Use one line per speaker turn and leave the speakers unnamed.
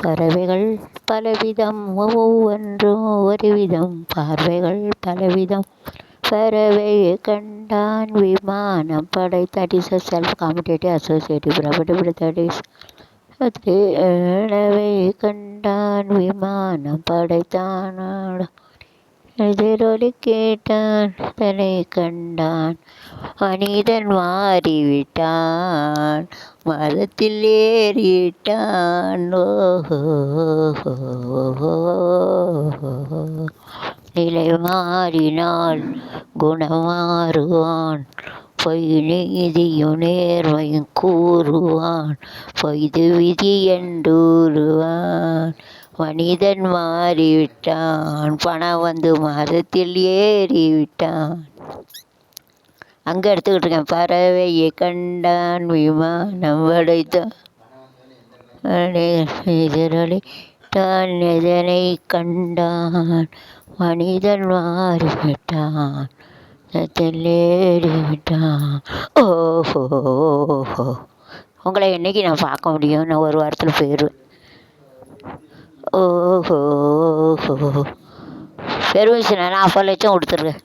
பறவைகள் பலவிதம் ஒவ்வொன்றும் ஒரு விதம் பார்வைகள் பலவிதம் பறவையை கண்டான் விமானம் படைத்தான். Is a self competitive associative property that பறவையை கண்டான் விமானம் படைத்தான் எதிரொலி கேட்டான் தன்னை கண்டான் மனிதன் மாறிவிட்டான் மதத்தில் ஏறிவிட்டான் நிலை மாறினால் குணம் மாறுவான் பொய் நீதியும் நேர்மையும் கூறுவான் பொய்து விதி என்றூறுவான் மனிதன் மாறிவிட்டான் பணம் வந்து மதத்தில் ஏறிவிட்டான். அங்கே எடுத்துக்கிட்டு இருக்கேன். பறவையை கண்டான் விமானம் படைத்தான் எதிரொலித்தான் எதனை கண்டான் மனிதன் மாறிவிட்டான் ஏறிவிட்டான். ஓஹோ உங்களை என்னைக்கு நான் பார்க்க முடியும்? நான் ஒரு வாரத்தில் போயிடுவேன். ஓஹோ பெர்மிஷன் நான் 50 லட்சம் கொடுத்துருக்கேன்.